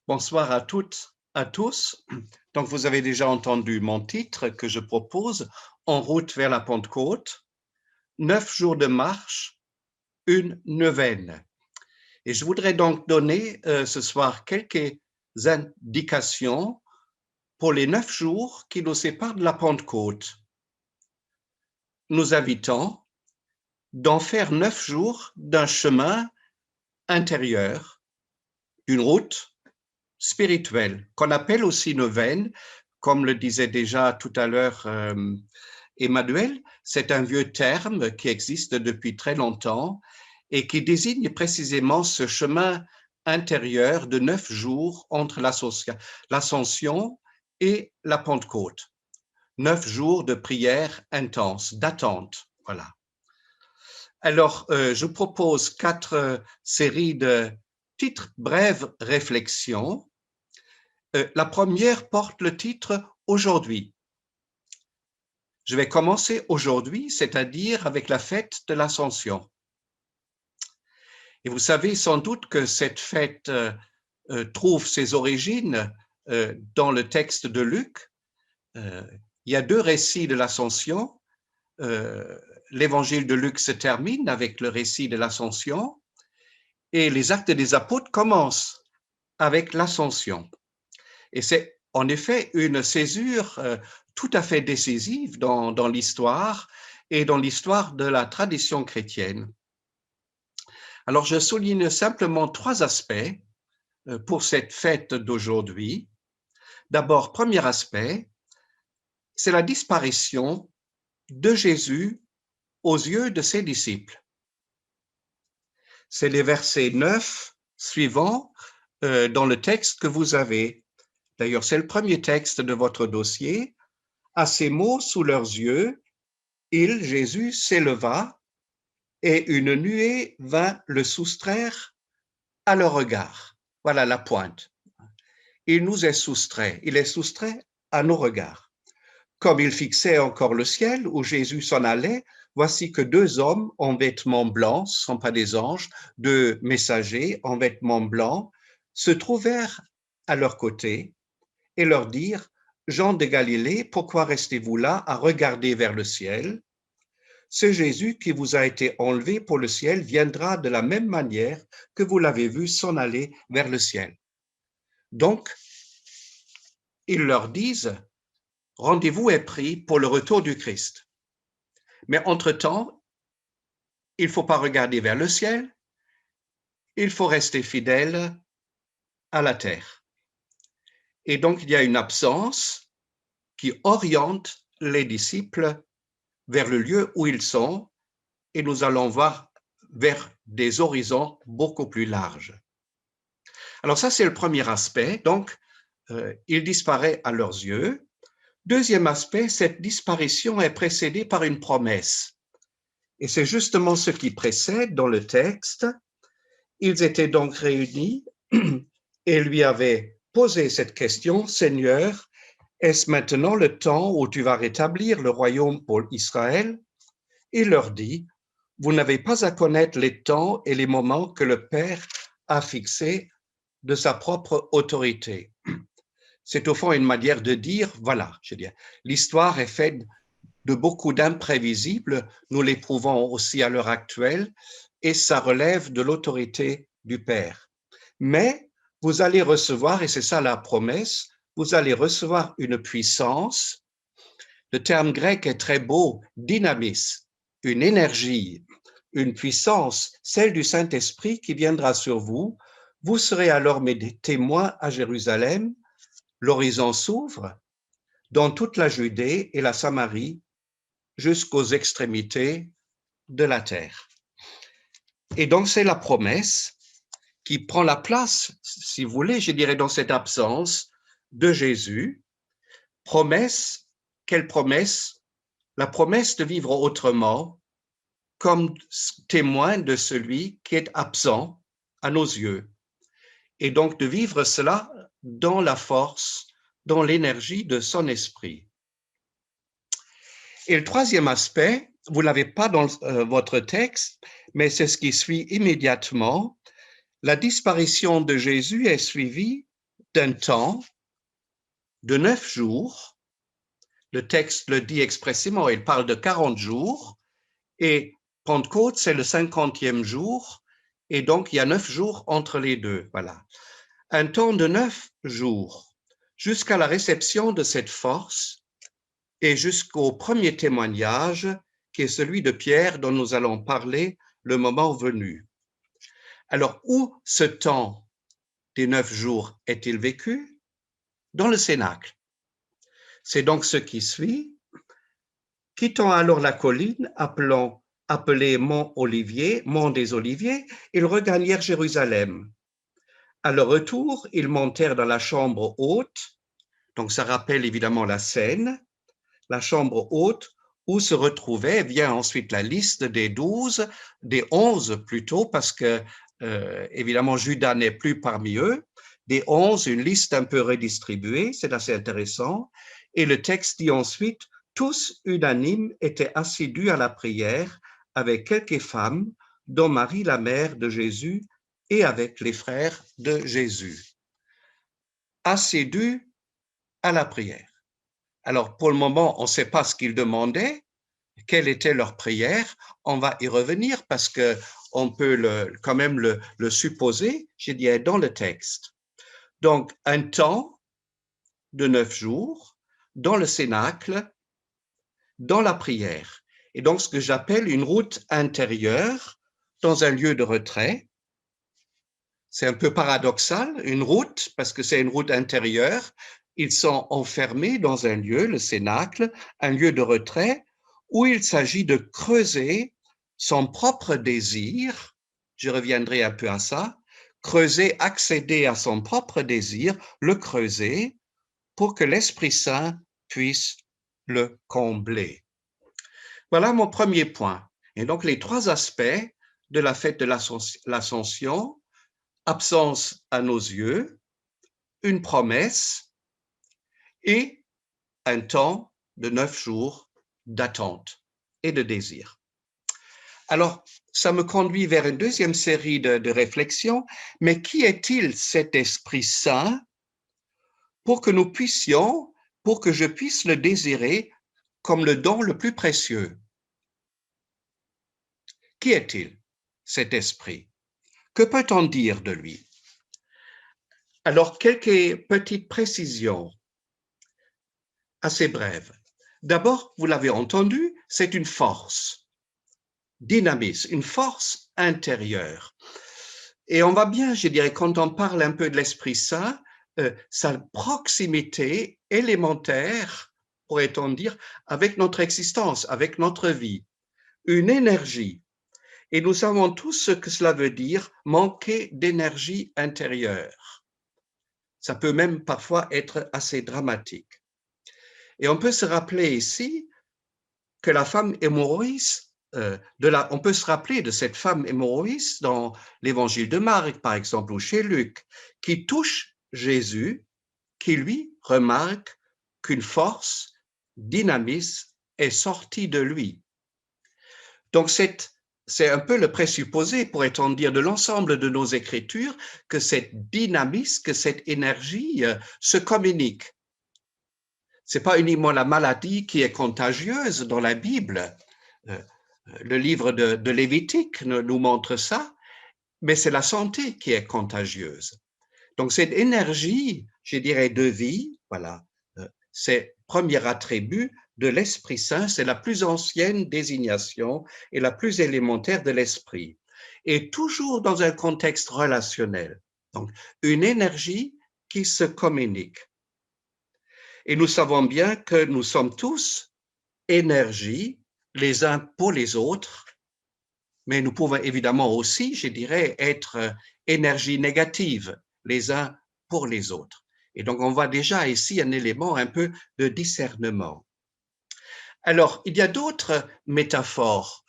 Bonsoir à toutes, à tous. Donc, vous avez déjà entendu mon titre que je propose, En route vers la Pentecôte, 9 jours de marche, une neuvaine. Et je voudrais donc donner ce soir quelques indications pour les 9 jours qui nous séparent de la Pentecôte. Nous invitons d'en faire 9 jours d'un chemin intérieur, d'une route spirituelle, qu'on appelle aussi neuvaine, comme le disait déjà tout à l'heure Emmanuel. C'est un vieux terme qui existe depuis très longtemps et qui désigne précisément ce chemin intérieur de 9 jours entre l'Ascension et la Pentecôte. 9 jours de prière intense, d'attente. Voilà. Alors, je propose 4 séries de petites brèves réflexions. La première porte le titre « Aujourd'hui ». Je vais commencer aujourd'hui, c'est-à-dire avec la fête de l'Ascension. Et vous savez sans doute que cette fête trouve ses origines dans le texte de Luc. Il y a 2 récits de l'Ascension. L'évangile de Luc se termine avec le récit de l'Ascension et les Actes des Apôtres commencent avec l'Ascension. Et c'est en effet une césure tout à fait décisive dans l'histoire et dans l'histoire de la tradition chrétienne. Alors, je souligne simplement 3 aspects pour cette fête d'aujourd'hui. D'abord, premier aspect, c'est la disparition de Jésus aux yeux de ses disciples. C'est les versets 9 suivants dans le texte que vous avez. D'ailleurs, c'est le premier texte de votre dossier. À ces mots sous leurs yeux, Jésus, s'éleva et une nuée vint le soustraire à leur regard. Voilà la pointe. Il nous est soustrait, il est soustrait à nos regards. Comme il fixait encore le ciel où Jésus s'en allait, voici que 2 hommes en vêtements blancs, ce ne sont pas des anges, 2 messagers en vêtements blancs, se trouvèrent à leur côté et leur dirent: Jean de Galilée, pourquoi restez-vous là à regarder vers le ciel? Ce Jésus qui vous a été enlevé pour le ciel viendra de la même manière que vous l'avez vu s'en aller vers le ciel. Donc, ils leur disent: rendez-vous est pris pour le retour du Christ. Mais entre-temps, il ne faut pas regarder vers le ciel, il faut rester fidèle à la terre. Et donc, il y a une absence qui oriente les disciples vers le lieu où ils sont, et nous allons voir vers des horizons beaucoup plus larges. Alors ça, c'est le premier aspect. Donc, il disparaît à leurs yeux. Deuxième aspect, cette disparition est précédée par une promesse. Et c'est justement ce qui précède dans le texte. Ils étaient donc réunis et lui avaient posé cette question: Seigneur, est-ce maintenant le temps où tu vas rétablir le royaume pour Israël? Il leur dit: vous n'avez pas à connaître les temps et les moments que le Père a fixés de sa propre autorité. C'est au fond une manière de dire, voilà, je veux dire, l'histoire est faite de beaucoup d'imprévisibles, nous l'éprouvons aussi à l'heure actuelle, et ça relève de l'autorité du Père. Mais vous allez recevoir, et c'est ça la promesse, vous allez recevoir une puissance. Le terme grec est très beau, dynamis, une énergie, une puissance, celle du Saint-Esprit qui viendra sur vous. Vous serez alors mes témoins à Jérusalem. L'horizon s'ouvre dans toute la Judée et la Samarie jusqu'aux extrémités de la terre. Et donc, c'est la promesse qui prend la place, si vous voulez, je dirais, dans cette absence de Jésus. Promesse, quelle promesse? La promesse de vivre autrement, comme témoin de celui qui est absent à nos yeux. Et donc de vivre cela dans la force, dans l'énergie de son esprit. Et le troisième aspect, vous ne l'avez pas dans votre texte, mais c'est ce qui suit immédiatement. La disparition de Jésus est suivie d'un temps de 9 jours. Le texte le dit expressément, il parle de 40 jours, et Pentecôte, c'est le 50e jour, et donc il y a 9 jours entre les deux. Voilà. Un temps de 9 jours, jusqu'à la réception de cette force et jusqu'au premier témoignage, qui est celui de Pierre, dont nous allons parler le moment venu. Alors, où ce temps des 9 jours est-il vécu? Dans le Cénacle. C'est donc ce qui suit. Quittant alors la colline, appelée Mont Olivier, Mont des Oliviers, ils regagnèrent Jérusalem. À leur retour, ils montèrent dans la chambre haute, donc ça rappelle évidemment la scène, la chambre haute où se retrouvait, vient ensuite la liste des 12, des 11 plutôt, parce que évidemment Judas n'est plus parmi eux, des 11, une liste un peu redistribuée, c'est assez intéressant, et le texte dit ensuite, tous unanimes étaient assidus à la prière avec quelques femmes, dont Marie la mère de Jésus et avec les frères de Jésus. Assidus à la prière. Alors, pour le moment, on ne sait pas ce qu'ils demandaient, quelle était leur prière. On va y revenir parce qu'on peut quand même le supposer, je dirais, dans le texte. Donc, un temps de 9 jours dans le Cénacle, dans la prière. Et donc, ce que j'appelle une route intérieure dans un lieu de retrait. C'est un peu paradoxal, une route, parce que c'est une route intérieure. Ils sont enfermés dans un lieu, le Cénacle, un lieu de retrait, où il s'agit de creuser son propre désir, je reviendrai un peu à ça, creuser, accéder à son propre désir, le creuser, pour que l'Esprit Saint puisse le combler. Voilà mon premier point. Et donc les 3 aspects de la fête de l'Ascension, absence à nos yeux, une promesse et un temps de 9 jours d'attente et de désir. Alors, ça me conduit vers une deuxième série de réflexions, mais qui est-il cet Esprit Saint pour que nous puissions, pour que je puisse le désirer comme le don le plus précieux? Qui est-il, cet Esprit? Que peut-on dire de lui? Alors, quelques petites précisions assez brèves. D'abord, vous l'avez entendu, c'est une force, dynamisme, une force intérieure. Et on va bien, je dirais, quand on parle un peu de l'Esprit Saint, sa proximité élémentaire, pourrait-on dire, avec notre existence, avec notre vie, une énergie. Et nous savons tous ce que cela veut dire, manquer d'énergie intérieure. Ça peut même parfois être assez dramatique. Et on peut se rappeler ici que la femme hémorroïs, on peut se rappeler de cette femme hémorroïs dans l'évangile de Marc, par exemple, ou chez Luc, qui touche Jésus, qui lui remarque qu'une force dynamique est sortie de lui. Donc c'est un peu le présupposé, pourrait-on dire, de l'ensemble de nos écritures, que cette dynamisme, que cette énergie se communique. Ce n'est pas uniquement la maladie qui est contagieuse dans la Bible. Le livre de Lévitique nous montre ça, mais c'est la santé qui est contagieuse. Donc cette énergie, je dirais, de vie, voilà, c'est le premier attribut de l'Esprit Saint, c'est la plus ancienne désignation et la plus élémentaire de l'Esprit. Et toujours dans un contexte relationnel. Donc une énergie qui se communique. Et nous savons bien que nous sommes tous énergie les uns pour les autres, mais nous pouvons évidemment aussi, je dirais, être énergie négative les uns pour les autres. Et donc, on voit déjà ici un élément un peu de discernement. Alors, il y a d'autres métaphores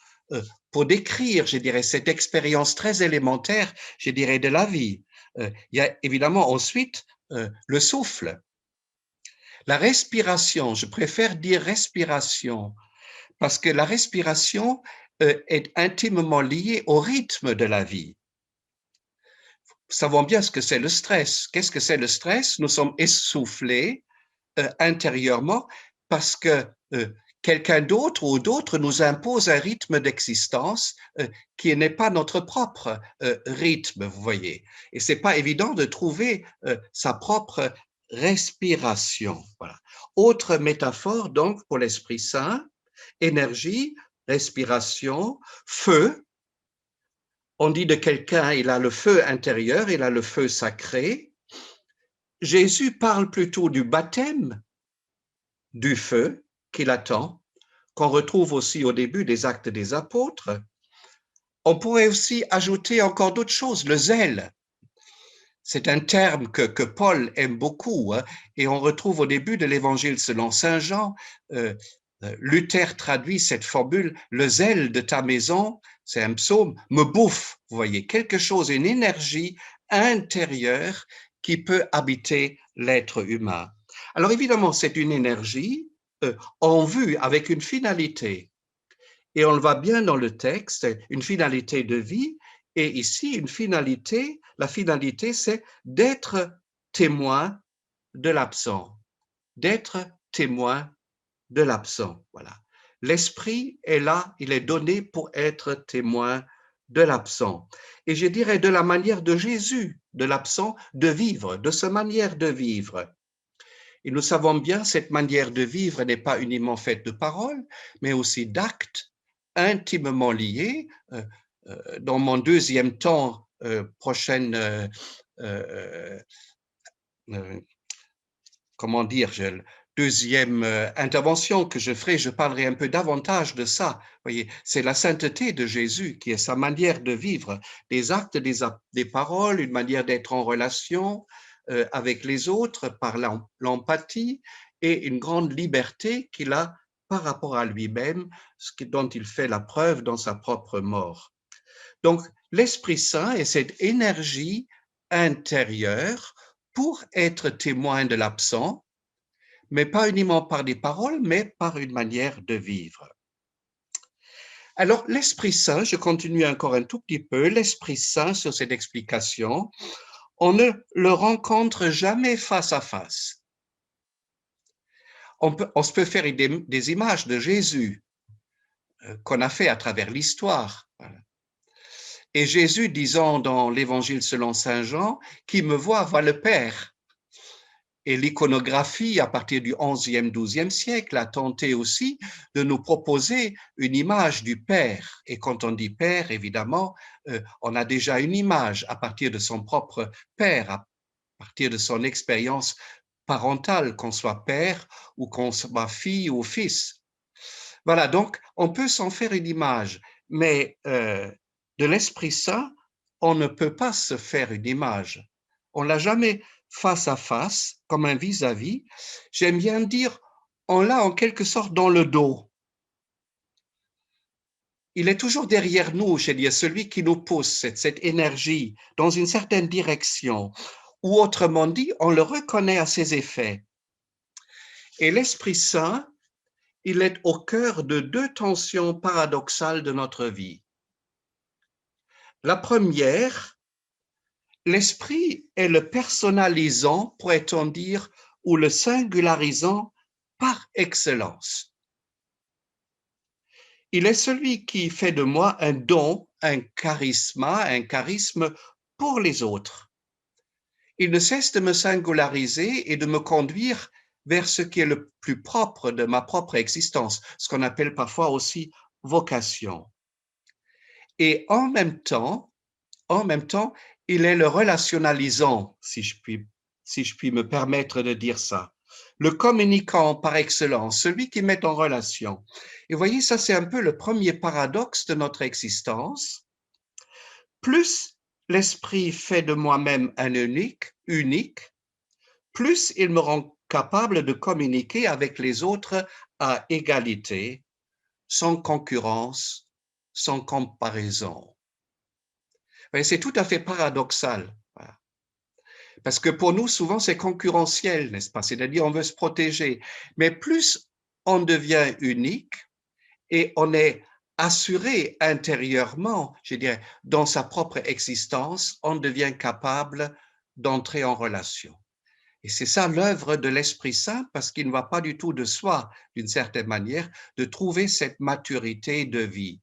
pour décrire, je dirais, cette expérience très élémentaire, je dirais, de la vie. Il y a évidemment ensuite le souffle. La respiration, je préfère dire respiration, parce que la respiration est intimement liée au rythme de la vie. savons bien ce que c'est le stress. Qu'est-ce que c'est le stress? Nous sommes essoufflés intérieurement parce que quelqu'un d'autre ou d'autres nous impose un rythme d'existence qui n'est pas notre propre rythme, vous voyez. Et c'est pas évident de trouver sa propre respiration. Voilà. Autre métaphore donc pour l'Esprit Saint, énergie, respiration, feu. On dit de quelqu'un, il a le feu intérieur, il a le feu sacré. Jésus parle plutôt du baptême du feu qu'il attend, qu'on retrouve aussi au début des Actes des Apôtres. On pourrait aussi ajouter encore d'autres choses, le zèle. C'est un terme que Paul aime beaucoup, hein, et on retrouve au début de l'Évangile selon Saint Jean. Luther traduit cette formule, le zèle de ta maison, c'est un psaume, me bouffe, vous voyez, quelque chose, une énergie intérieure qui peut habiter l'être humain. Alors évidemment, c'est une énergie en vue avec une finalité. Et on le voit bien dans le texte, une finalité de vie. Et ici, une finalité, la finalité, c'est d'être témoin de l'absent. D'être témoin de l'absent. Voilà. L'esprit est là, il est donné pour être témoin de l'absent. Et je dirais de la manière de Jésus, de l'absent, de vivre, de sa manière de vivre. Et nous savons bien, cette manière de vivre n'est pas uniquement faite de paroles, mais aussi d'actes intimement liés. Dans mon deuxième temps, prochaine, comment dire, deuxième intervention que je ferai, je parlerai un peu davantage de ça. Vous voyez, c'est la sainteté de Jésus qui est sa manière de vivre, des actes, des paroles, une manière d'être en relation avec les autres par l'empathie et une grande liberté qu'il a par rapport à lui-même, dont il fait la preuve dans sa propre mort. Donc, l'Esprit Saint est cette énergie intérieure pour être témoin de l'absent, mais pas uniquement par des paroles, mais par une manière de vivre. Alors, l'Esprit Saint, je continue encore un tout petit peu, l'Esprit Saint, sur cette explication, on ne le rencontre jamais face à face. On se peut faire des images de Jésus qu'on a fait à travers l'histoire. Et Jésus disant dans l'Évangile selon Saint Jean, qui me voit le Père. Et l'iconographie, à partir du XIe, XIIe siècle, a tenté aussi de nous proposer une image du Père. Et quand on dit Père, évidemment, on a déjà une image à partir de son propre Père, à partir de son expérience parentale, qu'on soit père ou qu'on soit fille ou fils. Voilà, donc on peut s'en faire une image, mais de l'Esprit Saint, on ne peut pas se faire une image. On l'a jamais face à face, comme un vis-à-vis. J'aime bien dire, on l'a en quelque sorte dans le dos. Il est toujours derrière nous, je veux dire, celui qui nous pousse, cette énergie dans une certaine direction, ou autrement dit, on le reconnaît à ses effets. Et l'Esprit Saint, il est au cœur de deux tensions paradoxales de notre vie. La première, l'esprit est le personnalisant, pourrait-on dire, ou le singularisant par excellence. Il est celui qui fait de moi un don, un charisme pour les autres. Il ne cesse de me singulariser et de me conduire vers ce qui est le plus propre de ma propre existence, ce qu'on appelle parfois aussi vocation. Et en même temps, il est le relationnalisant, si je puis me permettre de dire ça. Le communicant par excellence, celui qui met en relation. Et vous voyez, ça c'est un peu le premier paradoxe de notre existence. Plus l'esprit fait de moi-même un unique, plus il me rend capable de communiquer avec les autres à égalité, sans concurrence, sans comparaison. C'est tout à fait paradoxal. Parce que pour nous, souvent, c'est concurrentiel, n'est-ce pas? C'est-à-dire, on veut se protéger. Mais plus on devient unique et on est assuré intérieurement, je dirais, dans sa propre existence, on devient capable d'entrer en relation. Et c'est ça l'œuvre de l'Esprit Saint, parce qu'il ne va pas du tout de soi, d'une certaine manière, de trouver cette maturité de vie.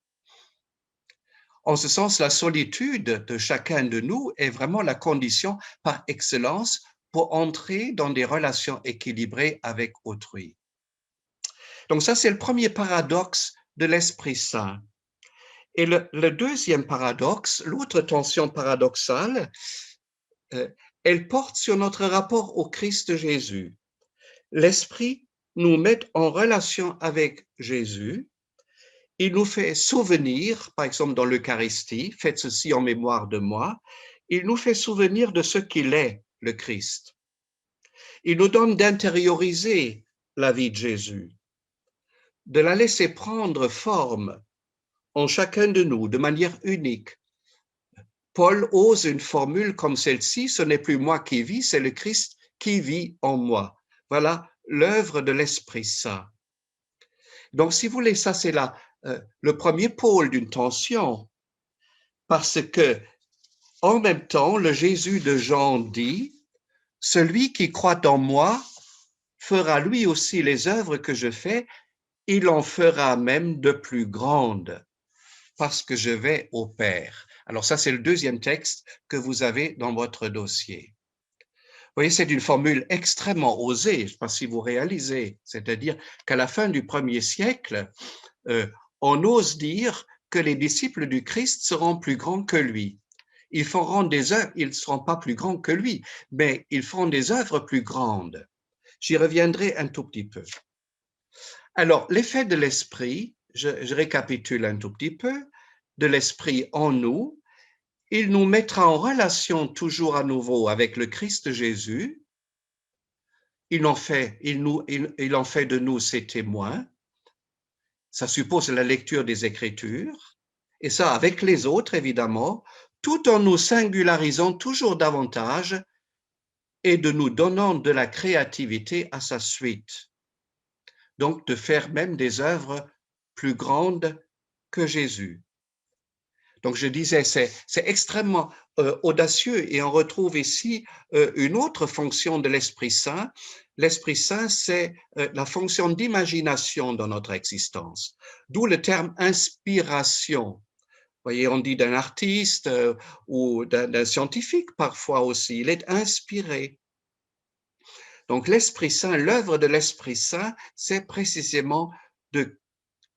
En ce sens, la solitude de chacun de nous est vraiment la condition par excellence pour entrer dans des relations équilibrées avec autrui. Donc ça, c'est le premier paradoxe de l'Esprit Saint. Et le deuxième paradoxe, l'autre tension paradoxale, elle porte sur notre rapport au Christ Jésus. L'Esprit nous met en relation avec Jésus. Il nous fait souvenir, par exemple dans l'Eucharistie, faites ceci en mémoire de moi, il nous fait souvenir de ce qu'il est, le Christ. Il nous donne d'intérioriser la vie de Jésus, de la laisser prendre forme en chacun de nous de manière unique. Paul ose une formule comme celle-ci, ce n'est plus moi qui vis, c'est le Christ qui vit en moi. Voilà l'œuvre de l'Esprit Saint. Donc, si vous voulez, ça c'est le premier pôle d'une tension, parce que en même temps, le Jésus de Jean dit, celui qui croit en moi fera lui aussi les œuvres que je fais, il en fera même de plus grandes, parce que je vais au Père. Alors ça, c'est le deuxième texte que vous avez dans votre dossier. Vous voyez, c'est une formule extrêmement osée, je ne sais pas si vous réalisez, c'est-à-dire qu'à la fin du 1er siècle, on ose dire que les disciples du Christ seront plus grands que lui. Ils feront des œuvres, ils ne seront pas plus grands que lui, mais ils feront des œuvres plus grandes. J'y reviendrai un tout petit peu. Alors, l'effet de l'esprit, je récapitule un tout petit peu, de l'esprit en nous, il nous mettra en relation toujours à nouveau avec le Christ Jésus. Il en fait de nous ses témoins. Ça suppose la lecture des Écritures, et ça avec les autres, évidemment, tout en nous singularisant toujours davantage et de nous donnant de la créativité à sa suite. Donc, de faire même des œuvres plus grandes que Jésus. Donc, je disais, c'est extrêmement audacieux et on retrouve ici une autre fonction de l'Esprit Saint. L'Esprit Saint, c'est la fonction d'imagination dans notre existence, d'où le terme inspiration. Vous voyez, on dit d'un artiste ou d'un scientifique parfois aussi, il est inspiré. Donc, l'Esprit Saint, l'œuvre de l'Esprit Saint, c'est précisément de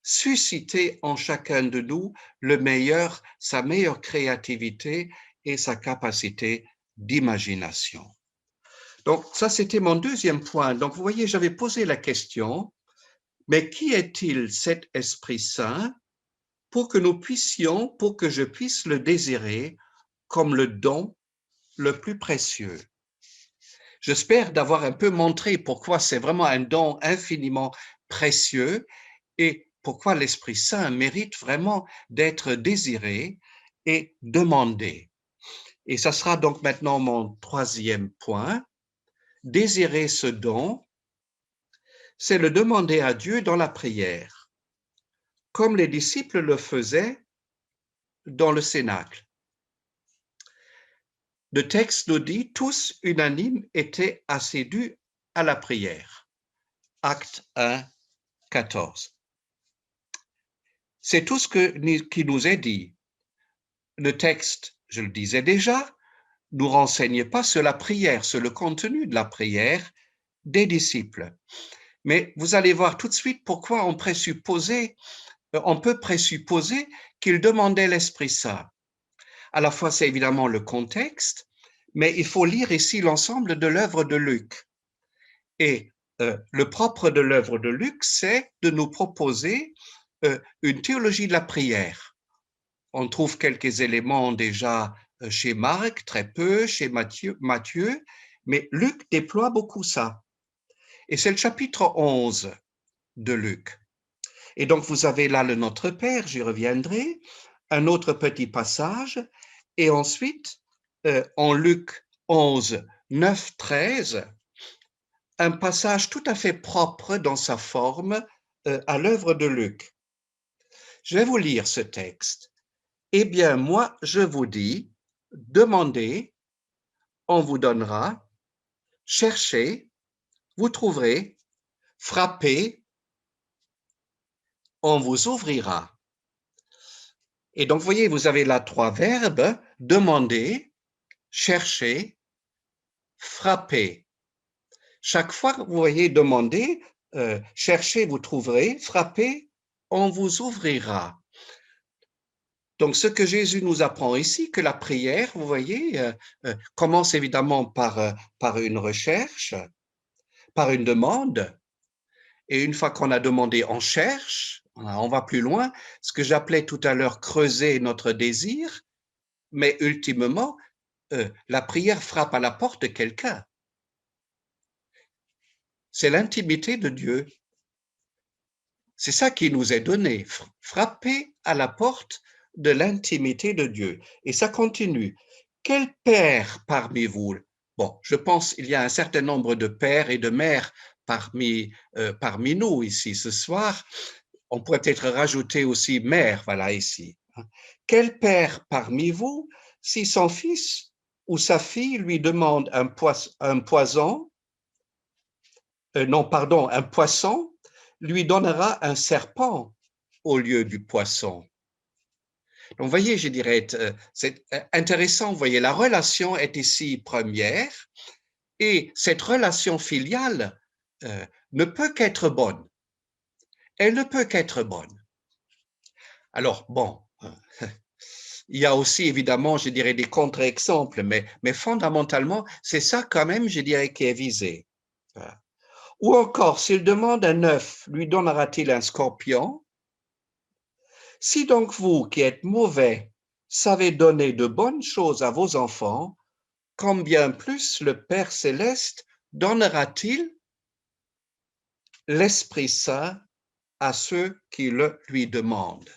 susciter en chacun de nous le meilleur, sa meilleure créativité et sa capacité d'imagination. Donc, ça, c'était mon deuxième point. Donc, vous voyez, j'avais posé la question, mais qui est-il cet Esprit Saint pour que nous puissions, pour que je puisse le désirer comme le don le plus précieux? J'espère d'avoir un peu montré pourquoi c'est vraiment un don infiniment précieux et pourquoi l'Esprit Saint mérite vraiment d'être désiré et demandé. Et ça sera donc maintenant mon troisième point. Désirer ce don, c'est le demander à Dieu dans la prière, comme les disciples le faisaient dans le Cénacle. Le texte nous dit, tous unanimes étaient assidus à la prière. Acte 1, 14. C'est tout ce qui nous est dit. Le texte, je le disais déjà, nous renseigne pas sur la prière, sur le contenu de la prière des disciples. Mais vous allez voir tout de suite pourquoi on peut présupposer qu'ils demandaient l'Esprit Saint. À la fois, c'est évidemment le contexte, mais il faut lire ici l'ensemble de l'œuvre de Luc. Et le propre de l'œuvre de Luc, c'est de nous proposer une théologie de la prière. On trouve quelques éléments déjà chez Marc, très peu, chez Matthieu, mais Luc déploie beaucoup ça. Et c'est le chapitre 11 de Luc. Et donc, vous avez là le Notre Père, j'y reviendrai, un autre petit passage, et ensuite, en Luc 11, 9, 13, un passage tout à fait propre dans sa forme à l'œuvre de Luc. Je vais vous lire ce texte. Eh bien, moi, je vous dis, demandez, on vous donnera, cherchez, vous trouverez, frappez, on vous ouvrira. Et donc, vous voyez, vous avez là 3 verbes, demander, chercher, frapper. Chaque fois que vous voyez demander, cherchez, vous trouverez, frappez, on vous ouvrira. Donc, ce que Jésus nous apprend ici, que la prière, vous voyez, commence évidemment par une recherche, par une demande, et une fois qu'on a demandé, on cherche, on va plus loin, ce que j'appelais tout à l'heure creuser notre désir, mais ultimement, la prière frappe à la porte de quelqu'un. C'est l'intimité de Dieu. C'est ça qui nous est donné, frapper à la porte de l'intimité de Dieu. Et ça continue. Quel père parmi vous? Bon, je pense qu'il y a un certain nombre de pères et de mères parmi nous ici ce soir. On pourrait peut-être rajouter aussi mère, voilà, ici. Quel père parmi vous, si son fils ou sa fille lui demande un poisson, lui donnera un serpent au lieu du poisson? Donc, vous voyez, je dirais, c'est intéressant, vous voyez, la relation est ici première, et cette relation filiale ne peut qu'être bonne. Elle ne peut qu'être bonne. Alors, bon, il y a aussi évidemment, je dirais, des contre-exemples, mais fondamentalement, c'est ça quand même, je dirais, qui est visé. Ou encore, s'il demande un œuf, lui donnera-t-il un scorpion? Si donc vous, qui êtes mauvais, savez donner de bonnes choses à vos enfants, combien plus le Père céleste donnera-t-il l'Esprit Saint à ceux qui le lui demandent?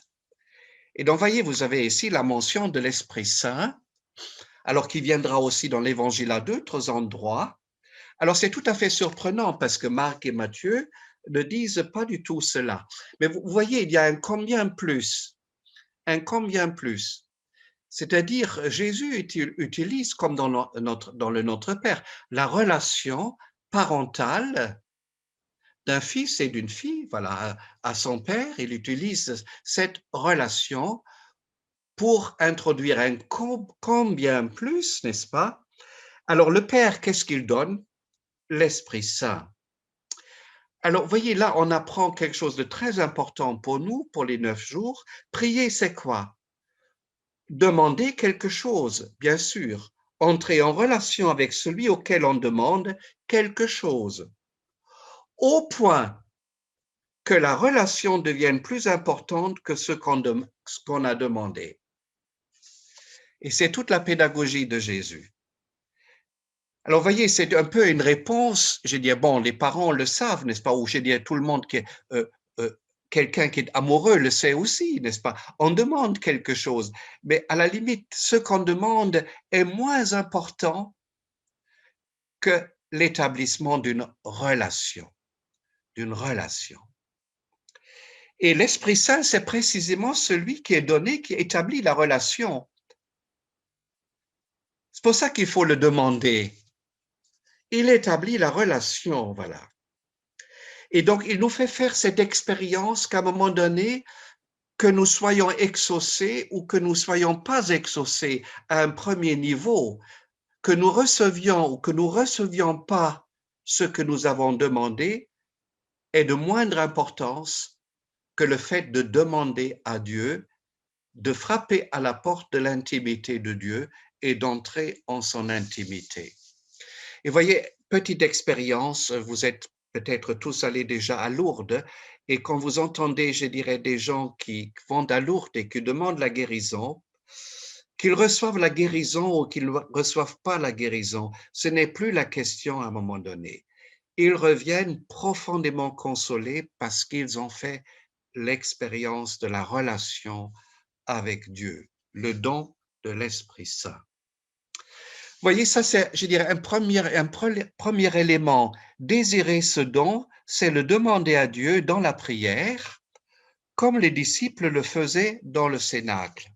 Et donc, voyez, vous avez ici la mention de l'Esprit Saint, alors qu'il viendra aussi dans l'Évangile à d'autres endroits. Alors, c'est tout à fait surprenant parce que Marc et Matthieu ne disent pas du tout cela. Mais vous voyez, il y a un combien plus. Un combien plus. C'est-à-dire, Jésus utilise, comme dans le Notre Père, la relation parentale d'un fils et d'une fille, voilà, à son père. Il utilise cette relation pour introduire un combien plus, n'est-ce pas? Alors, le Père, qu'est-ce qu'il donne? L'Esprit Saint. Alors, voyez, là, on apprend quelque chose de très important pour nous, pour les 9 jours. Prier, c'est quoi? Demander quelque chose, bien sûr. Entrer en relation avec celui auquel on demande quelque chose. Au point que la relation devienne plus importante que ce qu'on a demandé. Et c'est toute la pédagogie de Jésus. Alors, voyez, c'est un peu une réponse, je dis, bon, les parents le savent, n'est-ce pas, ou je dis, tout le monde qui est, quelqu'un qui est amoureux le sait aussi, n'est-ce pas? On demande quelque chose, mais à la limite, ce qu'on demande est moins important que l'établissement d'une relation, d'une relation. Et l'Esprit Saint, c'est précisément celui qui est donné, qui établit la relation. C'est pour ça qu'il faut le demander. Il établit la relation, voilà. Et donc, il nous fait faire cette expérience qu'à un moment donné, que nous soyons exaucés ou que nous ne soyons pas exaucés à un premier niveau, que nous recevions ou que nous ne recevions pas ce que nous avons demandé, est de moindre importance que le fait de demander à Dieu, de frapper à la porte de l'intimité de Dieu et d'entrer en son intimité. Et voyez, petite expérience, vous êtes peut-être tous allés déjà à Lourdes, et quand vous entendez, je dirais, des gens qui vont à Lourdes et qui demandent la guérison, qu'ils reçoivent la guérison ou qu'ils ne reçoivent pas la guérison, ce n'est plus la question à un moment donné. Ils reviennent profondément consolés parce qu'ils ont fait l'expérience de la relation avec Dieu, le don de l'Esprit Saint. Vous voyez, ça c'est, je dirais, un premier élément. Désirer ce don, c'est le demander à Dieu dans la prière, comme les disciples le faisaient dans le cénacle.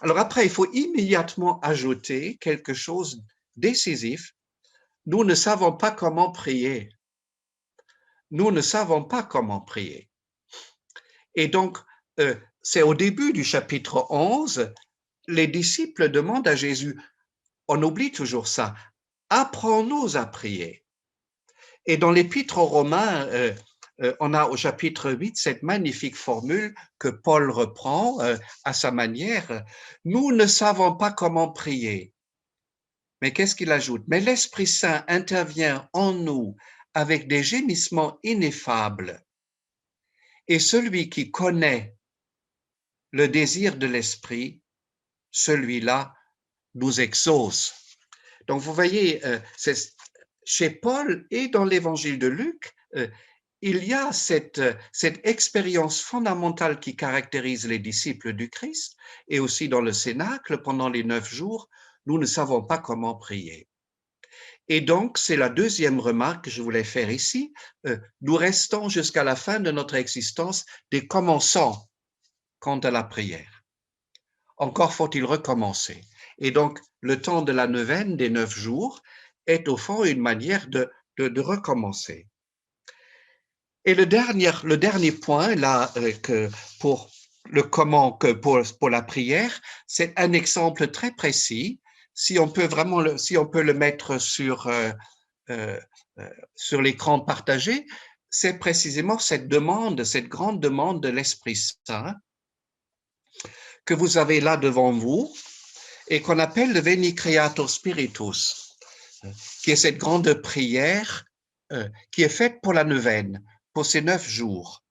Alors après, il faut immédiatement ajouter quelque chose de décisif. Nous ne savons pas comment prier. Nous ne savons pas comment prier. Et donc, c'est au début du chapitre 11, les disciples demandent à Jésus, on oublie toujours ça, apprends-nous à prier. Et dans l'épître aux Romains, on a au chapitre 8 cette magnifique formule que Paul reprend à sa manière. Nous ne savons pas comment prier. Mais qu'est-ce qu'il ajoute? Mais l'Esprit Saint intervient en nous avec des gémissements ineffables. Et celui qui connaît le désir de l'Esprit, celui-là nous exauce. Donc vous voyez, chez Paul et dans l'évangile de Luc, il y a cette expérience fondamentale qui caractérise les disciples du Christ, et aussi dans le Cénacle, pendant les 9 jours, nous ne savons pas comment prier. Et donc, c'est la deuxième remarque que je voulais faire ici. Nous restons jusqu'à la fin de notre existence des commençants quant à la prière. Encore faut-il recommencer. Et donc, le temps de la neuvaine des 9 jours est au fond une manière de recommencer. Et le dernier point, là, que pour le comment, que pour la prière, c'est un exemple très précis. Si on peut vraiment si on peut le mettre sur l'écran partagé, c'est précisément cette grande demande de l'Esprit Saint que vous avez là devant vous et qu'on appelle le Veni Creator Spiritus, qui est cette grande prière qui est faite pour la neuvaine, pour ces 9 jours.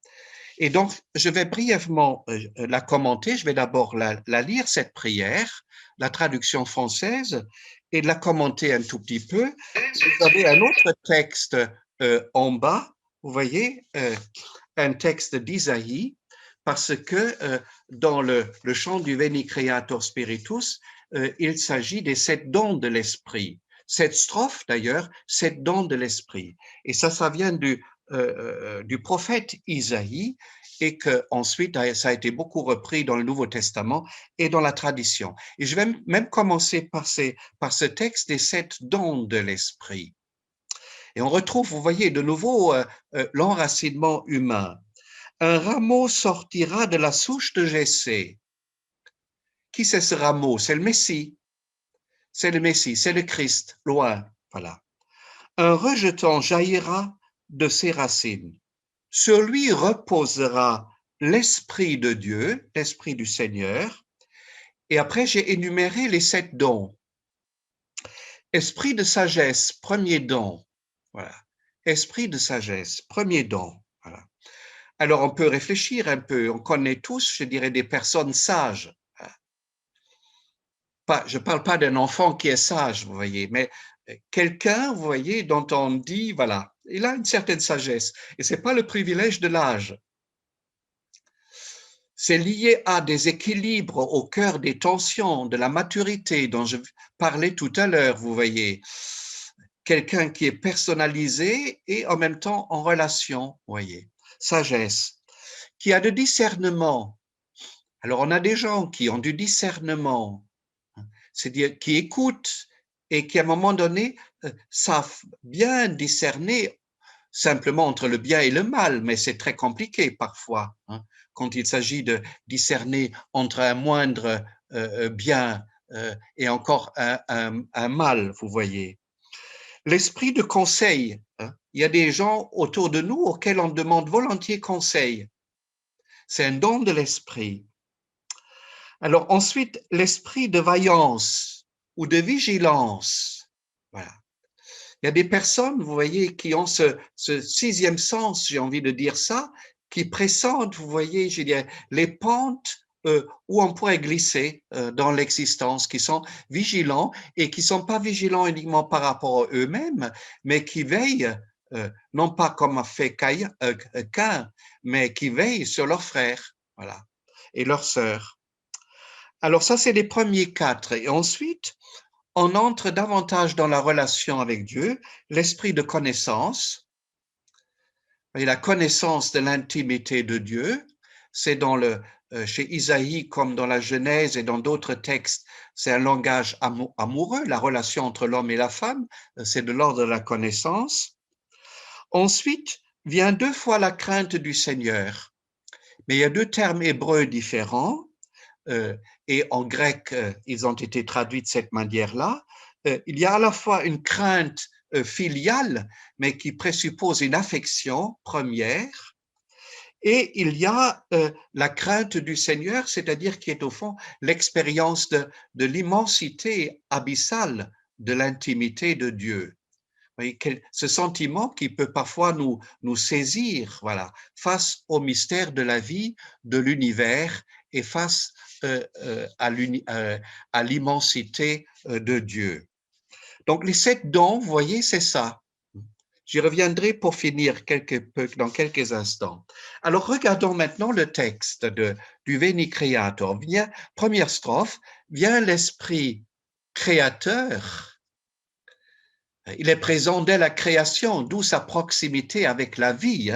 Et donc, je vais brièvement la commenter. Je vais d'abord la lire, cette prière, la traduction française, et la commenter un tout petit peu. Vous avez un autre texte en bas, vous voyez, un texte d'Isaïe, parce que dans le chant du Veni Creator Spiritus, il s'agit des 7 dons de l'esprit. Cette strophe, d'ailleurs, 7 dons de l'esprit. Et ça vient du prophète Isaïe, et que ensuite ça a été beaucoup repris dans le Nouveau Testament et dans la tradition. Et je vais même commencer par ce texte des 7 dons de l'esprit. Et on retrouve, vous voyez, de nouveau l'enracinement humain. Un rameau sortira de la souche de Jessé. Qui c'est ce rameau? C'est le Messie. C'est le Messie, c'est le Christ, loin. Voilà. Un rejeton jaillira de ses racines. Sur lui reposera l'Esprit de Dieu, l'Esprit du Seigneur. Et après, j'ai énuméré les 7 dons. Esprit de sagesse, premier don. Voilà. Esprit de sagesse, premier don. Voilà. Alors, on peut réfléchir un peu. On connaît tous, je dirais, des personnes sages. Je ne parle pas d'un enfant qui est sage, vous voyez, mais quelqu'un, vous voyez, dont on dit, voilà, il a une certaine sagesse. Et ce n'est pas le privilège de l'âge. C'est lié à des équilibres au cœur des tensions, de la maturité dont je parlais tout à l'heure, vous voyez. Quelqu'un qui est personnalisé et en même temps en relation, vous voyez. Sagesse. Qui a de discernement. Alors, on a des gens qui ont du discernement, c'est-à-dire qui écoutent et qui, à un moment donné, savent bien discerner simplement entre le bien et le mal, mais c'est très compliqué parfois, hein, quand il s'agit de discerner entre un moindre bien et encore un mal, vous voyez. L'esprit de conseil, hein, il y a des gens autour de nous auxquels on demande volontiers conseil. C'est un don de l'esprit. Alors ensuite, l'esprit de vaillance ou de vigilance. Voilà. Il y a des personnes, vous voyez, qui ont ce 6e sens, j'ai envie de dire ça, qui pressentent, vous voyez, je dirais, les pentes où on pourrait glisser dans l'existence, qui sont vigilants et qui ne sont pas vigilants uniquement par rapport à eux-mêmes, mais qui veillent, non pas comme a fait Caïn, mais qui veillent sur leurs frères, voilà, et leurs sœurs. Alors ça, c'est les premiers 4. Et ensuite, on entre davantage dans la relation avec Dieu, l'esprit de connaissance, et la connaissance de l'intimité de Dieu, c'est chez Isaïe comme dans la Genèse et dans d'autres textes, c'est un langage amoureux, la relation entre l'homme et la femme, c'est de l'ordre de la connaissance. Ensuite, vient 2 fois la crainte du Seigneur. Mais il y a 2 termes hébreux différents, et en grec, ils ont été traduits de cette manière-là. Il y a à la fois une crainte filiale, mais qui présuppose une affection première, et il y a la crainte du Seigneur, c'est-à-dire qui est au fond l'expérience de l'immensité abyssale de l'intimité de Dieu. Voyez, ce sentiment qui peut parfois nous saisir, voilà, face au mystère de la vie, de l'univers et face à l'immensité de Dieu. Donc les 7 dons, vous voyez, c'est ça. J'y reviendrai pour finir dans quelques instants. Alors regardons maintenant le texte du Veni Creator. Première strophe, vient l'esprit créateur. Il est présent dès la création, d'où sa proximité avec la vie.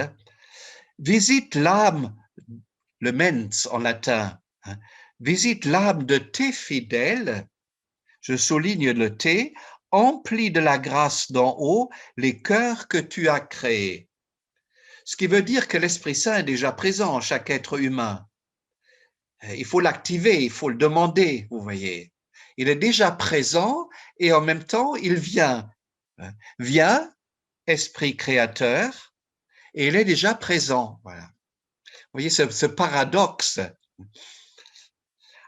Visite l'âme, le mens en latin, visite l'âme de tes fidèles, je souligne le T, emplis de la grâce d'en haut les cœurs que tu as créés. Ce qui veut dire que l'Esprit Saint est déjà présent en chaque être humain. Il faut l'activer, il faut le demander, vous voyez. Il est déjà présent et en même temps, il vient. Viens, Esprit créateur, et il est déjà présent. Voilà. Vous voyez ce paradoxe.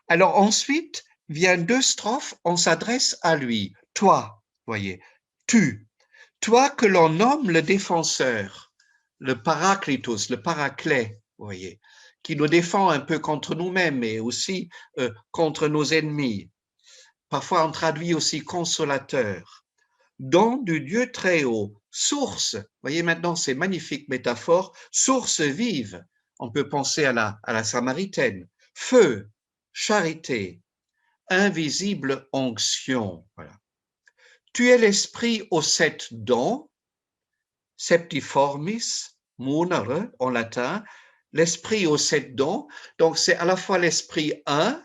Alors ensuite, vient 2 strophes, on s'adresse à lui. Toi, voyez, tu, toi que l'on nomme le défenseur, le parakletos, le paraclet, vous voyez, qui nous défend un peu contre nous-mêmes, mais aussi contre nos ennemis. Parfois, on traduit aussi consolateur. Don du Dieu très haut, source, voyez maintenant ces magnifiques métaphores, source vive, on peut penser à la Samaritaine, feu, charité, invisible onction. Voilà. Tu es l'esprit aux 7 dons, septiformis, munere en latin, l'esprit aux 7 dons, donc c'est à la fois l'esprit un,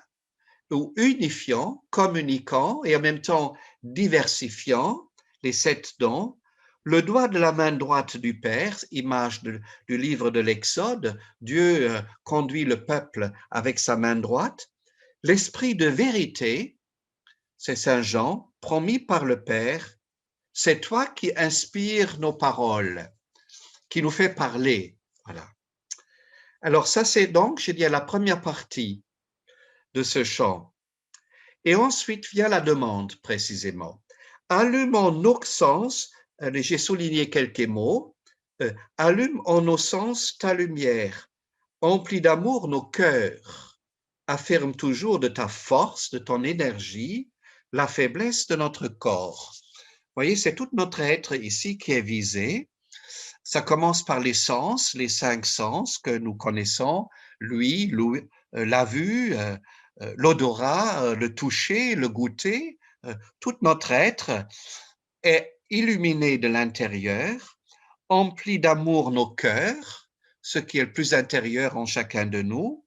ou unifiant, communiquant et en même temps diversifiant, les 7 dons, le doigt de la main droite du Père, image du livre de l'Exode, Dieu conduit le peuple avec sa main droite, l'esprit de vérité, c'est Saint Jean, promis par le Père, c'est toi qui inspires nos paroles, qui nous fait parler. Voilà. Alors ça c'est donc, j'ai dit, la première partie de ce chant. Et ensuite vient la demande précisément. Allume en nos sens, j'ai souligné quelques mots, allume en nos sens ta lumière, emplis d'amour nos cœurs, affirme toujours de ta force, de ton énergie, la faiblesse de notre corps. Vous voyez, c'est tout notre être ici qui est visé. Ça commence par les sens, les 5 sens que nous connaissons, lui, la vue, l'odorat, le toucher, le goûter, tout notre être est illuminé de l'intérieur, empli d'amour nos cœurs, ce qui est le plus intérieur en chacun de nous,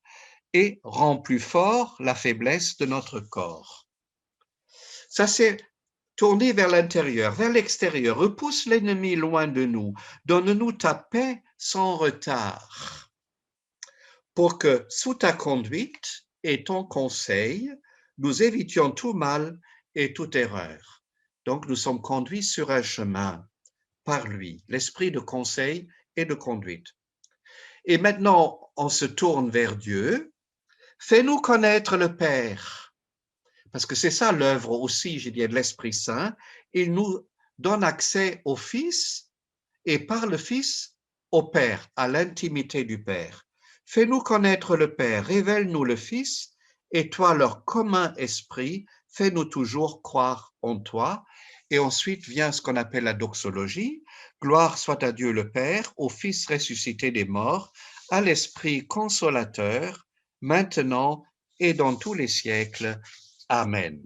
et rend plus fort la faiblesse de notre corps. Ça, c'est tourner vers l'intérieur, vers l'extérieur. Repousse l'ennemi loin de nous. Donne-nous ta paix sans retard, pour que, sous ta conduite et ton conseil, nous évitions tout mal et toute erreur. Donc, nous sommes conduits sur un chemin par lui, l'esprit de conseil et de conduite. Et maintenant, on se tourne vers Dieu. Fais-nous connaître le Père, parce que c'est ça l'œuvre aussi, j'ai dit, de l'Esprit Saint. Il nous donne accès au Fils et par le Fils au Père, à l'intimité du Père. Fais-nous connaître le Père, révèle-nous le Fils, et toi, leur commun esprit, fais-nous toujours croire en toi. Et ensuite vient ce qu'on appelle la doxologie. Gloire soit à Dieu le Père, au Fils ressuscité des morts, à l'Esprit consolateur, maintenant et dans tous les siècles. Amen.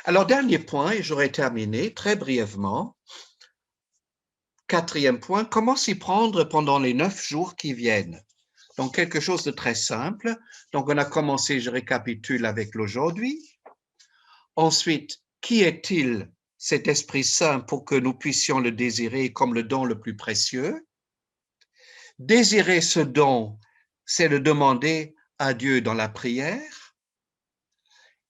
Alors, dernier point, et j'aurai terminé très brièvement. 4e point, comment s'y prendre pendant les 9 jours qui viennent? Donc, quelque chose de très simple. Donc, on a commencé, je récapitule avec l'aujourd'hui. Ensuite, qui est-il, cet Esprit Saint, pour que nous puissions le désirer comme le don le plus précieux? Désirer ce don, c'est le demander à Dieu dans la prière.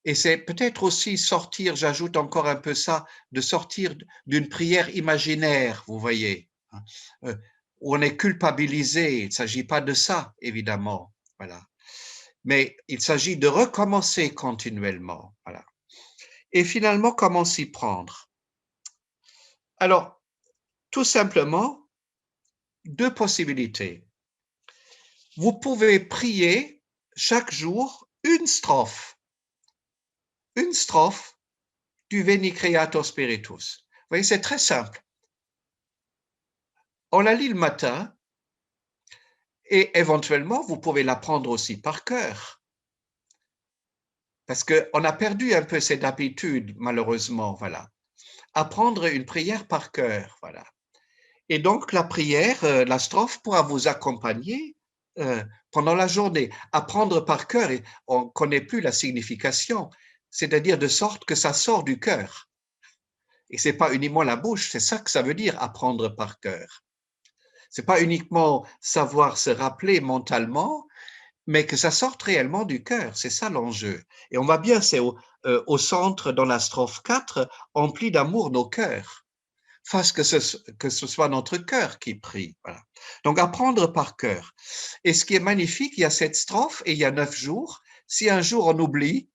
Et c'est peut-être aussi sortir, j'ajoute encore un peu ça, de sortir d'une prière imaginaire, vous voyez, où on est culpabilisé. Il ne s'agit pas de ça, évidemment. Voilà. Mais il s'agit de recommencer continuellement. Voilà. Et finalement, comment s'y prendre? Alors, tout simplement, deux possibilités. Vous pouvez prier chaque jour une strophe du Veni Creator Spiritus. Vous voyez, c'est très simple. On la lit le matin et éventuellement, vous pouvez l'apprendre aussi par cœur. Parce qu'on a perdu un peu cette habitude, malheureusement, voilà. Apprendre une prière par cœur, voilà. Et donc, la prière, la strophe pourra vous accompagner pendant la journée. Apprendre par cœur, et on ne connaît plus la signification, c'est-à-dire de sorte que ça sort du cœur. Et ce n'est pas uniquement la bouche, c'est ça que ça veut dire, apprendre par cœur. Ce n'est pas uniquement savoir se rappeler mentalement, mais que ça sorte réellement du cœur, c'est ça l'enjeu. Et on va bien, c'est au centre, dans la strophe 4, empli d'amour nos cœurs. Fasse que ce soit notre cœur qui prie. Voilà. Donc, apprendre par cœur. Et ce qui est magnifique, il y a cette strophe et il y a 9 jours. Si un jour on oublie,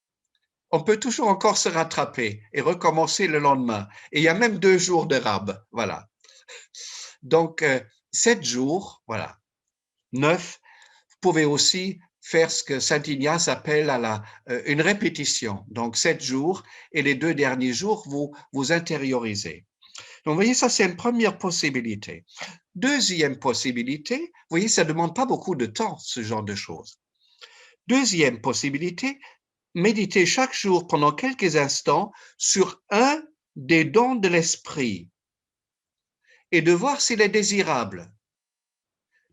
on peut toujours encore se rattraper et recommencer le lendemain. Et il y a même 2 jours de rab. Voilà. Donc, 7 jours, voilà. 9, vous pouvez aussi faire ce que Saint Ignace appelle une répétition. Donc, 7 jours et les 2 derniers jours, vous intériorisez. Donc, vous voyez, ça, c'est une première possibilité. Deuxième possibilité, vous voyez, ça ne demande pas beaucoup de temps, ce genre de choses. Deuxième possibilité, méditer chaque jour pendant quelques instants sur un des dons de l'esprit et de voir s'il est désirable.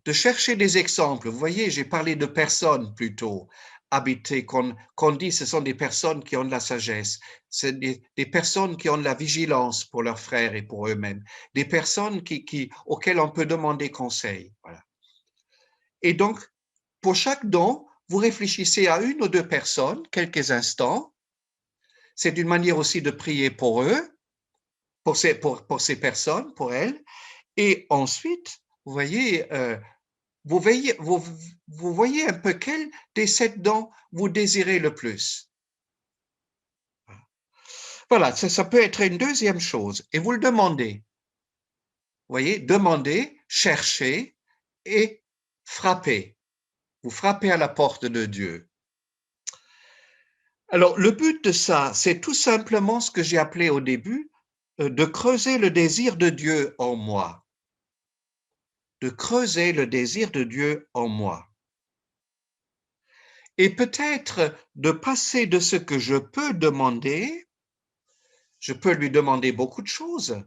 De chercher des exemples. Vous voyez, j'ai parlé de personnes plutôt habitées, qu'on dit ce sont des personnes qui ont de la sagesse, c'est des personnes qui ont de la vigilance pour leurs frères et pour eux-mêmes, des personnes auxquelles on peut demander conseil. Voilà. Et donc, pour chaque don, vous réfléchissez à une ou deux personnes, quelques instants. C'est une manière aussi de prier pour eux, pour ces personnes, pour elles. Et ensuite, vous voyez, vous voyez un peu quel des 7 dons vous désirez le plus. Voilà, ça peut être une deuxième chose. Et vous le demandez. Vous voyez, demandez, cherchez et frappez. Vous frappez à la porte de Dieu. Alors, le but de ça, c'est tout simplement ce que j'ai appelé au début, de creuser le désir de Dieu en moi. De creuser le désir de Dieu en moi. Et peut-être de passer de ce que je peux demander. Je peux lui demander beaucoup de choses.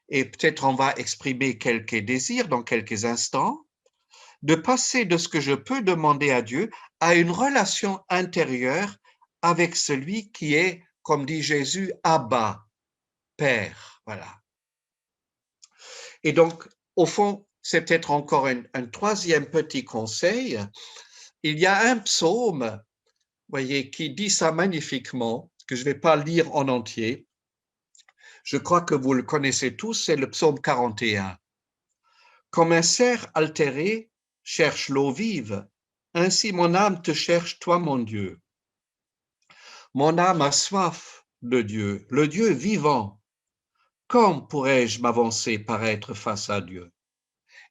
Et peut-être on va exprimer quelques désirs dans quelques instants, de passer de ce que je peux demander à Dieu à une relation intérieure avec celui qui est, comme dit Jésus, Abba, Père. Voilà. Et donc, au fond, c'est peut-être encore un troisième petit conseil. Il y a un psaume, voyez, qui dit ça magnifiquement, que je ne vais pas lire en entier. Je crois que vous le connaissez tous, c'est le psaume 41. Comme un cerf altéré cherche l'eau vive, ainsi mon âme te cherche, toi mon Dieu. Mon âme a soif de Dieu, le Dieu vivant. Quand pourrais-je m'avancer, paraître face à Dieu?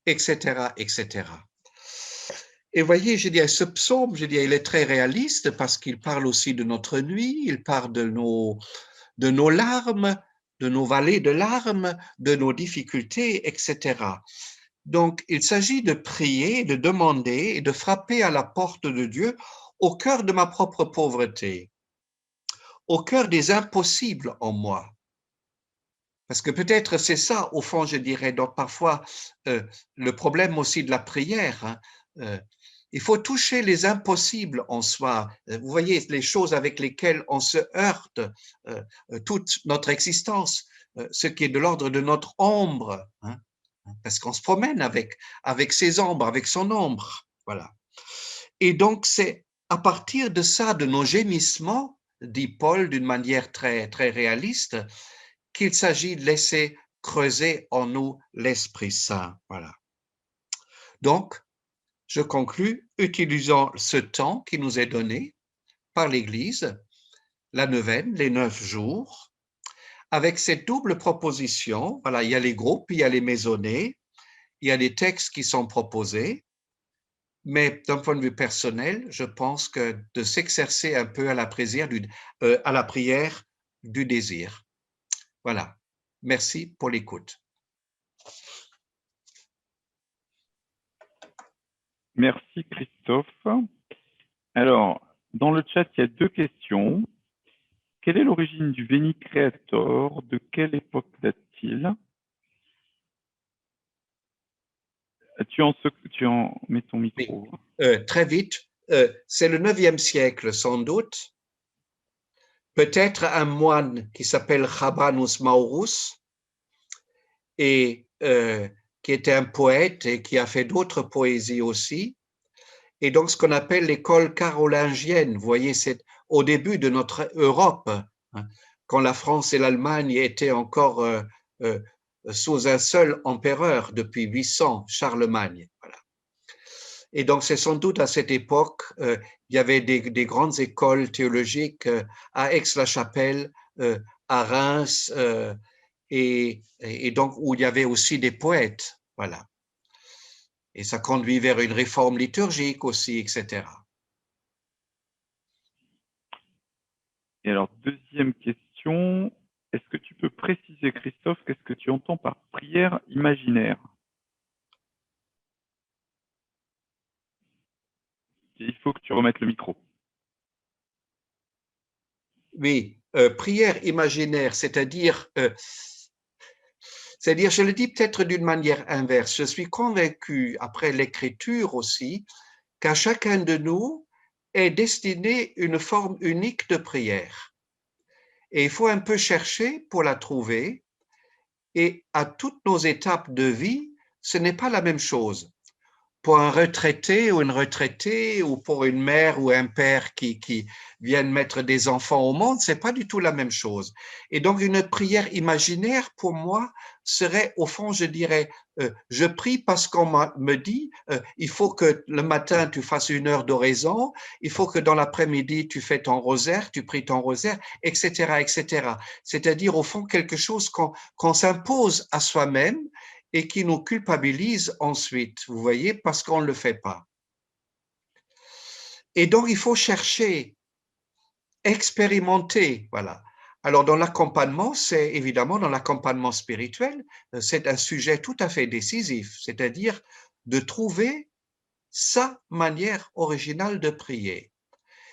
Etc., etc. Et voyez, je dis, ce psaume, je dis, il est très réaliste parce qu'il parle aussi de notre nuit, il parle de nos larmes, de nos vallées de larmes, de nos difficultés, etc. Donc, il s'agit de prier, de demander et de frapper à la porte de Dieu au cœur de ma propre pauvreté, au cœur des impossibles en moi. Parce que peut-être c'est ça, au fond, je dirais, donc parfois, le problème aussi de la prière, hein, Il faut toucher les impossibles en soi. Vous voyez, les choses avec lesquelles on se heurte toute notre existence, ce qui est de l'ordre de notre ombre, hein, parce qu'on se promène avec ses ombres, avec son ombre. Voilà. Et donc, c'est à partir de ça, de nos gémissements, dit Paul d'une manière très, très réaliste, qu'il s'agit de laisser creuser en nous l'Esprit Saint. Voilà. Donc, je conclus, utilisant ce temps qui nous est donné par l'Église, la neuvaine, les 9 jours, avec cette double proposition. Voilà, il y a les groupes, il y a les maisonnées, il y a des textes qui sont proposés, mais d'un point de vue personnel, je pense que de s'exercer un peu à la prière du désir. Voilà. Merci pour l'écoute. Merci Christophe. Alors, dans le chat, il y a 2 questions. Quelle est l'origine du Veni Creator? De quelle époque date-t-il? Tu en mets ton micro. Oui. Très vite, c'est le 9e siècle sans doute. Peut-être un moine qui s'appelle Rabanus Maurus et qui était un poète et qui a fait d'autres poésies aussi. Et donc, ce qu'on appelle l'école carolingienne, vous voyez, c'est au début de notre Europe, hein, quand la France et l'Allemagne étaient encore sous un seul empereur depuis 800, Charlemagne. Voilà. Et donc, c'est sans doute à cette époque, il y avait des grandes écoles théologiques à Aix-la-Chapelle, à Reims, et donc où il y avait aussi des poètes. Voilà. Et ça conduit vers une réforme liturgique aussi, etc. Et alors, deuxième question, est-ce que tu peux préciser, Christophe, qu'est-ce que tu entends par prière imaginaire? Il faut que tu remettes le micro. Oui, prière imaginaire, c'est-à-dire, je le dis peut-être d'une manière inverse, je suis convaincu, après l'écriture aussi, qu'à chacun de nous est destinée une forme unique de prière. Et il faut un peu chercher pour la trouver. Et à toutes nos étapes de vie, ce n'est pas la même chose. Pour un retraité ou une retraitée, ou pour une mère ou un père qui viennent mettre des enfants au monde, c'est pas du tout la même chose. Et donc, une prière imaginaire, pour moi, serait, au fond, je dirais, je prie parce qu'on me dit, il faut que le matin, tu fasses 1 heure d'oraison, il faut que dans l'après-midi, tu fais ton rosaire, tu pries ton rosaire, etc., etc. C'est-à-dire, au fond, quelque chose qu'on s'impose à soi-même, et qui nous culpabilise ensuite, vous voyez, parce qu'on ne le fait pas. Et donc, il faut chercher, expérimenter, voilà. Alors, dans l'accompagnement, c'est évidemment dans l'accompagnement spirituel, c'est un sujet tout à fait décisif, c'est-à-dire de trouver sa manière originale de prier.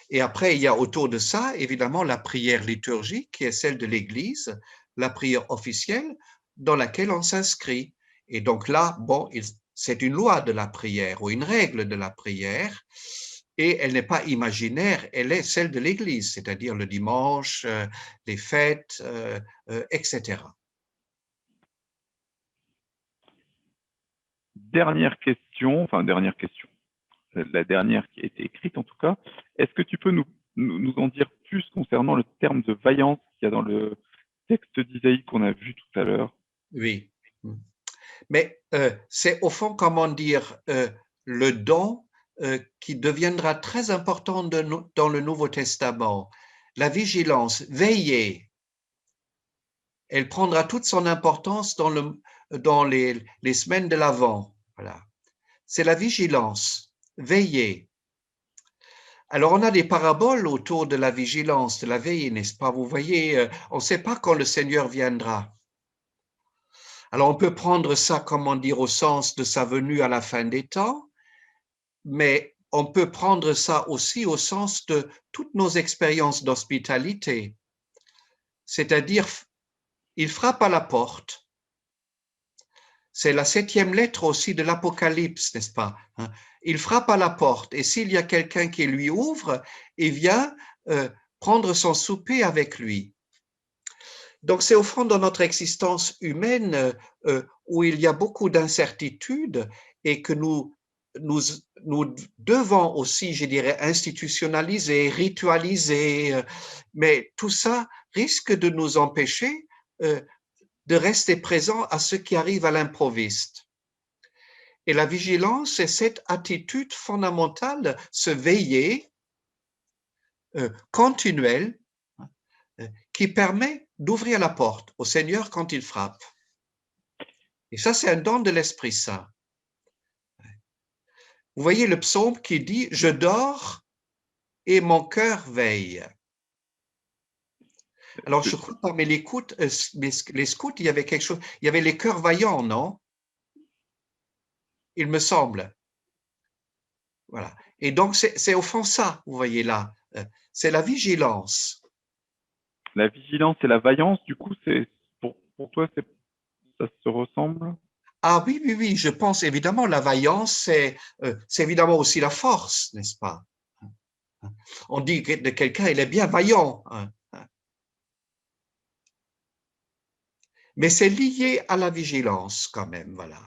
Et après, il y a autour de ça, évidemment, la prière liturgique, qui est celle de l'Église, la prière officielle, dans laquelle on s'inscrit. Et donc là, bon, c'est une loi de la prière ou une règle de la prière, et elle n'est pas imaginaire, elle est celle de l'Église, c'est-à-dire le dimanche, les fêtes, etc. Dernière question, la dernière qui a été écrite en tout cas. Est-ce que tu peux nous en dire plus concernant le terme de vaillance qu'il y a dans le texte d'Isaïe qu'on a vu tout à l'heure? Oui. Mais c'est au fond, comment dire, le don qui deviendra très important dans le Nouveau Testament. La vigilance, veiller, elle prendra toute son importance dans les semaines de l'Avent. Voilà. C'est la vigilance, veiller. Alors, on a des paraboles autour de la vigilance, de la veille, n'est-ce pas? Vous voyez, on ne sait pas quand le Seigneur viendra. Alors, on peut prendre ça, comment dire, au sens de sa venue à la fin des temps, mais on peut prendre ça aussi au sens de toutes nos expériences d'hospitalité. C'est-à-dire, il frappe à la porte. C'est la 7e lettre aussi de l'Apocalypse, n'est-ce pas? Il frappe à la porte et s'il y a quelqu'un qui lui ouvre, il vient prendre son souper avec lui. Donc, c'est au fond dans notre existence humaine où il y a beaucoup d'incertitudes et que nous devons aussi, je dirais, institutionnaliser, ritualiser, mais tout ça risque de nous empêcher de rester présents à ce qui arrive à l'improviste. Et la vigilance, c'est cette attitude fondamentale, ce veiller continuel qui permet d'ouvrir la porte au Seigneur quand il frappe. Et ça, c'est un don de l'Esprit Saint. Vous voyez le psaume qui dit « Je dors et mon cœur veille ». Alors, je crois que parmi les scouts, il y avait quelque chose, il y avait les cœurs vaillants, non? Il me semble. Voilà. Et donc, c'est au fond ça, vous voyez là, c'est la vigilance. La vigilance et la vaillance, du coup, c'est pour toi, ça se ressemble? Ah oui, oui, oui, je pense évidemment, la vaillance, c'est évidemment aussi la force, n'est-ce pas? On dit de quelqu'un, il est bien vaillant. Mais c'est lié à la vigilance quand même, voilà.